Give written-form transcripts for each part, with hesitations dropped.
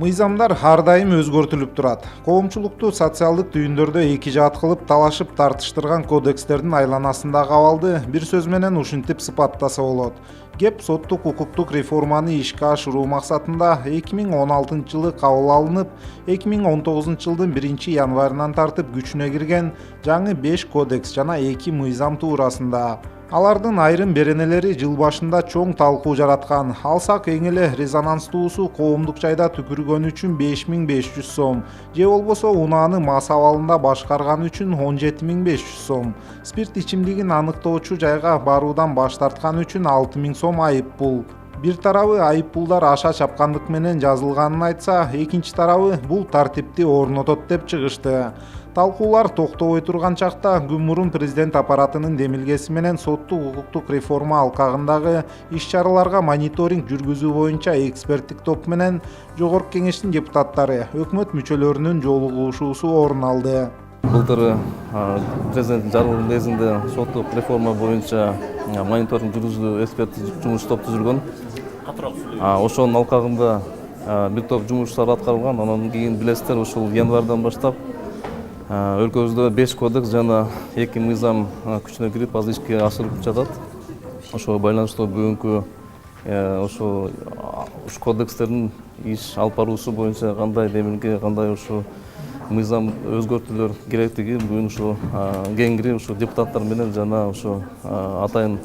Мыйзамдар ар дайым өзгөртүлүп турат. Коомчулукту социалдык түйүндөрдө эки жаат кылып талашып тартыштырган кодекстердин айланасында кабалды бир сөз менен ушинтип сыпаттаса болот. Кеп соттук укуктук реформаны ишке ашыруу максатында 2016 жылы кабыл алынып, 2019 жылдын 1 январынан тартып күчүнө кирген жаңы 5 кодекс жана 2 мыйзам туурасында. Алардын айрым беренелери жыл башында чоң талкуу жараткан. Алсак эң эле резонанстуусу коомдук жайда түкүргөн үчүн 5500 сом, же болбосо унааны мас абалында башкарган үчүн 17500 сом, спирт ичимдигин аныктоочу жайга баруудан баш тарткан үчүн 6000 сом айып пул. Бир тарабы айып пулдар аша чапкандык менен жазылганын айтса, экинчи тарабы бул тартипти орнотот деп чыгышты. Талкуулар токтобой турган чакта күн мурун президент аппаратынын демилгеси менен соттук укуктук реформа алкагындагы иш-чараларга мониторинг жүргүзүү боюнча эксперттик топ менен Жогорку Кеңештин депутаттары, өкмөт мүчөлөрүнүн жолугушуусу орун алды. Былтыр президенттин жарлыгынын негизинде соттук реформа боюнча мониторинг жүргүзүү эксперттик жумуш топ түзүлгөн. Ошонун алкагында бир топ жумуштар аткарылган. Андан кийин билесиздер, ушул январдан баштап өлкөбүздө 5 кодекс жана 2 мыйзам күчүнө кирип азыр ишке ашырылып жатат. Ошого байланыштуу бүгүнкү ошо кодекстердин иш алып баруусу боюнча кандай демилге, кандай ушу мыйзам өзгөртүүлөр керектиги бүгүн ушу кеңири ушу депутаттар менен жана ушу атайын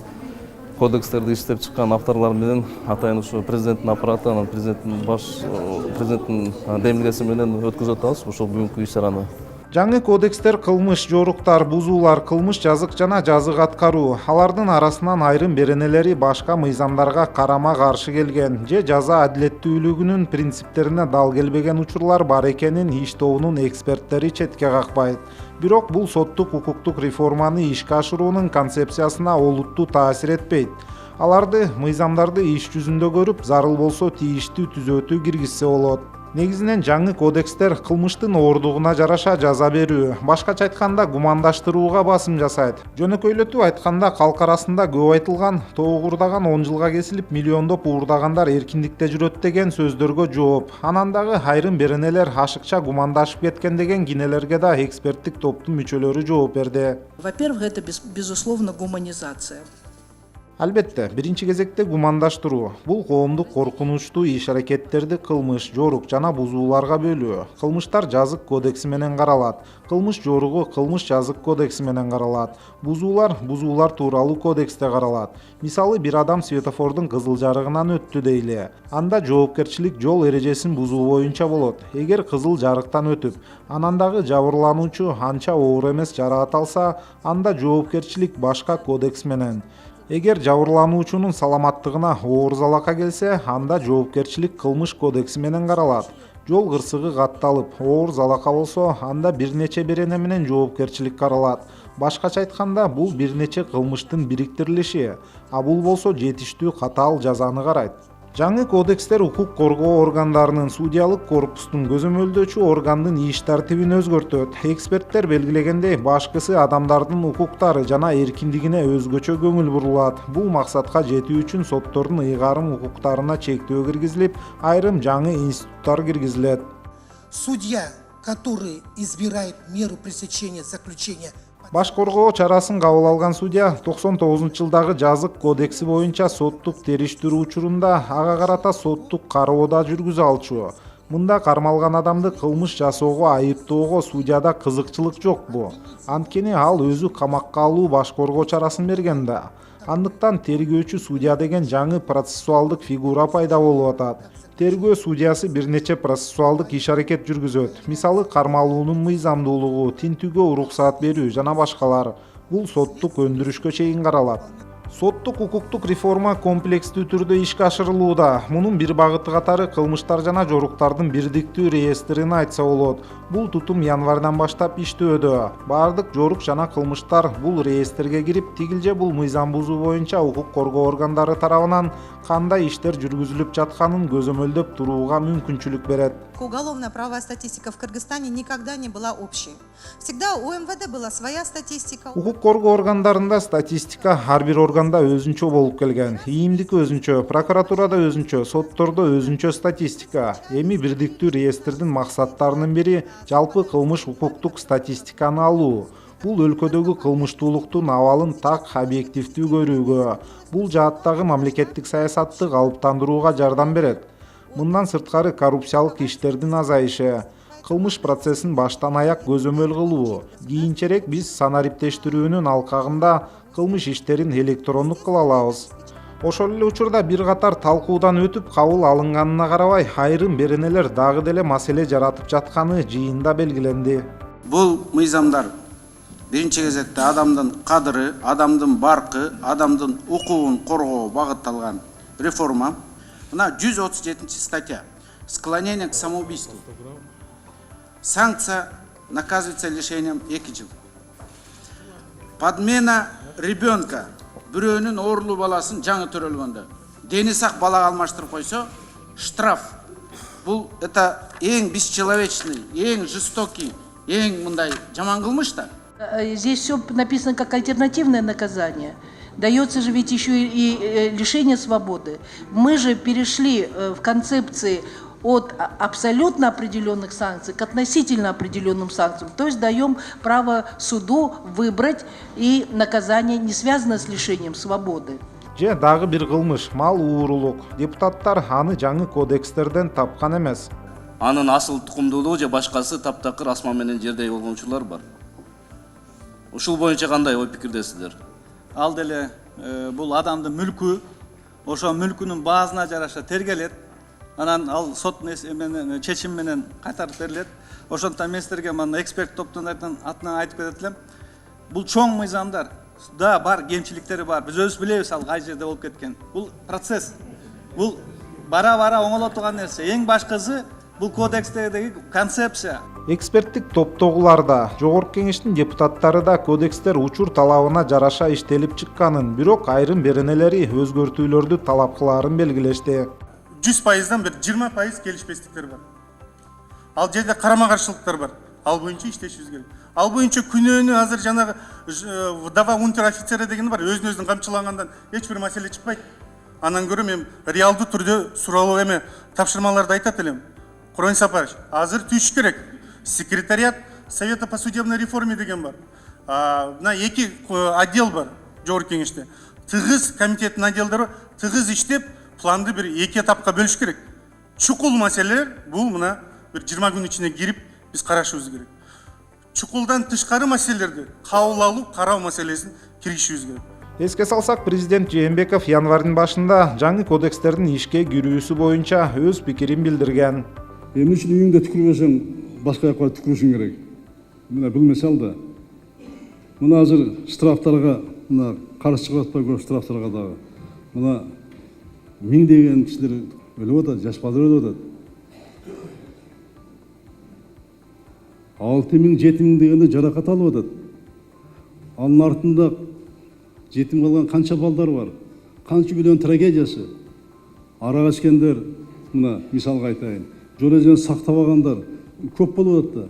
кодекстерди иштеп чыккан авторлор менен атайын ушу президенттин аппараты, анан президенттин демилгеси менен өткөзүп атабыз ошол бүгүнкү иш-чараны. Жаңы кодекстер кылмыш, жоруктар, бузуулар, кылмыш жазык жана жазык аткаруу. Алардын арасынан айрым беренелери башка мыйзамдарга карама каршы келген, же жаза адилеттүүлүгүнүн принциптерине дал келбеген учурлар бар экенин иш тобунун эксперттери четке какпайт. Бирок бул соттук укуктук реформаны ишке ашыруунун концепциясына олуттуу таасир этпейт. Аларды мыйзамдарды иш жүзүндө көрүп, зарыл болсо тийиштүү түзөтүү киргизсе болот. Негизинен жаңы кодекстер кылмыштын оордугуна жараша жаза берүү, башкача айтканда гумандаштырууга басым жасайт. Жөнөкөйлөтүп айтканда калк арасында көп айтылган тоогурдаган 10 жылга кесилип миллиондоп уурдагандар эркиндикте жүрөт деген сөздөргө жооп. Анан дагы айрым беренелер ашыкча гумандашып кеткен деген кинелерге да эксперттик топтун мүчөлөрү жооп берди. Во-первых, это безусловно гуманизация. Албетте, биринчи кезекте гумандаштыруу. Бул коомдук коркунучтуу иш-аракеттерди кылмыш, жорук жана бузууларга бөлүү. Кылмыштар жазык кодекси менен каралат. Кылмыш жоругу кылмыш жазык кодекси менен каралат. Бузуулар тууралуу кодексте каралат. Мисалы, бир адам светофордун кызыл жарыгынан өттү дейли. Анда жоопкерчилик жол эрежесин бузуу боюнча болот. Эгер кызыл жарыктан өтүп, анан дагы жабырлануучу анча оор эмес жараат алса, анда жоопкерчилик башка кодекс менен. Эгер жабырлануучунун саламаттыгына оор залака келсе, анда жоопкерчилик кылмыш кодекси менен каралат. Жол кырсыгы катталып, оор залака болсо, анда бир нече берене менен жоопкерчилик каралат. Башкача айтканда, бул бир нече кылмыштын бириктирилиши, а бул болсо жетиштүү катаал жазаны карайт. Жаңы кодекстер укук коргоо органдарынын, судьялык корпустун, көзөмөлдөөчү органдын иш тартибин өзгөртөт. Эксперттер белгилегендей, башкысы адамдардын укуктары жана эркиндигине өзгөчө көңүл бурулат. Бул максатка жетүү үчүн соттордун ыйгарым укуктарына чектөө киргизилип, айрым жаңы институттар киргизилет. Судья, который избирает меру пресечения заключения. Баш коргоо чарасын кабыл алган судья 99-жылдагы жазык кодекси боюнча соттук териштирүү учурунда ага карата соттук кароо да жүргүзө алчу. Мында кармалган адамды кылмыш жасоого айыптоого судьяда кызыкчылык жокпу. Анткени ал өзү камакка алуу баш коргоо чарасын берген да. Андыктан тергөөчү судья деген жаңы процессуалдык фигура пайда болуп атат. Тергөө судьясы бир нече процессуалдык иш-аракет жүргүзөт. Мисалы, кармалуунун мыйзамдуулугу, тинтүүгө уруксаат берүү жана башкалар. Бул соттук өндүрүшкө чейин каралат. Соттук укуктук реформа комплекстүү түрдө ишке ашырылууда. Мунун бир багыты катары кылмыштар жана жоруктардын бирдиктүү реестрин айтса болот. Бул тутум январдан баштап иштөөдө. Баардык жорук жана кылмыштар бул реестрге кирип, тигилже бул мыйзам бузуу боюнча укук коргоо органдары тарабынан кандай иштер жүргүзүлүп жатканын көзөмөлдөп турууга мүмкүнчүлүк берет. Уголовная правовая статистика в Кыргызстане никогда не была общей. Всегда у МВД была своя статистика. Укук коргоо органдарында статистика ар бир орган органда өзүнчө болуп келген. ИИМдики өзүнчө, прокуратурада өзүнчө, соттордо өзүнчө статистика. Эми бирдиктүү реестрдин максаттарынын бири жалпы кылмыш укуктук статистиканы алуу. Бул өлкөдөгү кылмыштуулуктун абалын так объективдүү көрүүгө, бул жааттагы мамлекеттик саясатты калыптандырууга жардам берет. Мындан сырткары коррупциялык иштердин азайышы, кылмыш процессин баштан аяк көзөмөл кылуу. Кийинчерээк биз санариптештирүүнүн алкагында кылмыш иштерин электрондук кыла алабыз. Ошол эле учурда бир катар талкуудан өтүп кабыл алынганына карабай, айрым беренелер дагы деле маселе жаратып жатканы жыйында белгиленди. Бул мыйзамдар биринчи кезекте адамдын кадыры, адамдын баркы, адамдын укугун коргоого багытталган реформа. Мына 137 статья. Склонение к самоубийству. Санкция наказывается лишением 2 жыл. Подмена ребенка. Бирөөнүн оорулуу баласын жаңы төрөлгөндө. Дени сак балага алмаштырып койсо, штраф. Бул это эң бесчеловечный, эң жестокий, эң мындай жаман кылмыш да. Здесь все написано как альтернативное наказание. Дается же ведь еще и лишение свободы. Мы же перешли в концепции от абсолютно определенных санкций к относительно определенным санкциям. То есть даем право суду выбрать, и наказание не связано с лишением свободы. Же дагы бир кылмыш, мал уурулук. Депутаттар аны жаңы кодекстерден тапкан эмес. Анын асыл тукумдуулугу же башкасы таптакыр асман менен жердей болгон учурлар бар. Ушул боюнча кандай ой пикирдесиздер? Ал деле бул адамдын мүлкү, ошо мүлкүнүн баасына жараша тергелет. Анан ал сот чечим менен кайтарып берилет. Ошондуктан мен силерге мына эксперт топтун атынан айтып кетет элем. Бул чоң мыйзамдар да бар, кемчиликтери бар. Биз өзүбүз билебиз ал кай жерде болуп кеткен. Бул процесс. Бул бара-бара оңоло турган нерсе. Эң башкысы бул кодекстеги концепция. Эксперттик топтогуларда, жогорку кеңештин депутаттары да кодекстер учур талабына жараша иштелип чыкканын, бирок айрым беренелери өзгөртүүлөрдү талап кылаарын белгилешти. 100%-дан бир 20% келишпестиктер бар. Ал жерде карама-каршылыктар бар. Ал боюнча иштешибиз керек. Ал боюнча күнөөнү азыр жанагы вдова унтер-офицері деген бар, өзүн камчылагандан эч бир маселе чыкпайт. Анан көрө мен реалдуу түрдө суроолуу эме тапшырмаларды айтат элем. Курон Сапарович, азыр түшүш керек. Секретариат Совета по судебной реформе деген бар. Мына 2 отдел бар жогорку кеңеште. Тыгыз комитеттин отделдери тыгыз иштеп, планды бир 2 этапка бөлүш керек. Чукул маселелер бул мына бир 20 күн ичинде кирип биз карашыбыз керек. Чукулдан тышкары маселелерди кабыл алуу, кароо маселесин киришибиз керек. Эске салсак, президент Жээнбеков январдын башында жаңы кодекстердин ишке кирүүсү боюнча өз пикирин билдирген. Эмне үчүн үйүңдө түкүрбөсөң, башка жака түкүрүшүң керек. Мына бул мисал да. Мына азыр штрафтарга, мына каршы чыгып атпай көп штрафтарга дагы. Мына миңдеген кишилер өлүп атат, жаш балдар өлүп атат. 6000, 7000 дегенде жаракат алып атат. Анын артында жетим калган канча балдар бар, канча миллион трагедиясы. Арак ичкендер, мына мисалга айтайын. Жол эжен сактабагандар көп болуп атат да.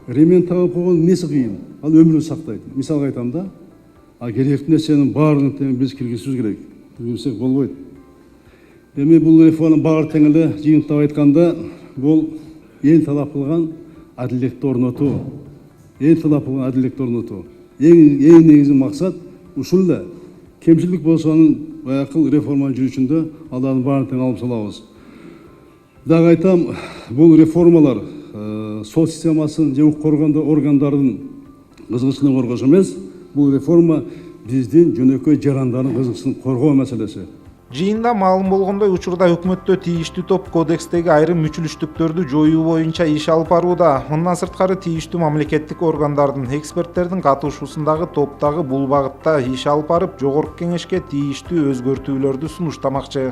Ремень тагып койгон эмнеси кыйын? Ал өмүрүн сактайт. Мисалга айтам да. Керектүү нерсенин баарын биз киргизишибиз керек. Киргизсек болбойт. Эми бул реформанын баары тең эле жыйынтыктап айтканда, бул эл талап кылган адилдикти орнотуу. Эл талап кылган адилдикти орнотуу. Эң негизги максат ушул эле. Кемчилик болсо анын баягы реформанын жүрүшүндө алардын баарын тең алып салабыз. Дагы айтам, бул реформалар сот системасын же укук органдардын кызыкчылыгын коргош эмес, бул реформа биздин жөнөкөй жарандардын кызыкчылыгын коргоо маселеси. Жыйында маалым болгондой, учурда өкмөттө тийиштүү топ кодекстеги айрым мүчүлүштүктөрдү жоюу боюнча иш алып барууда. Мындан сырткары тийиштүү мамлекеттик органдардын, эксперттердин катышуусундагы топтагы бул багытта иш алып барып, жогорку кеңешке тийиштүү өзгөртүүлөрдү сунуштамакчы.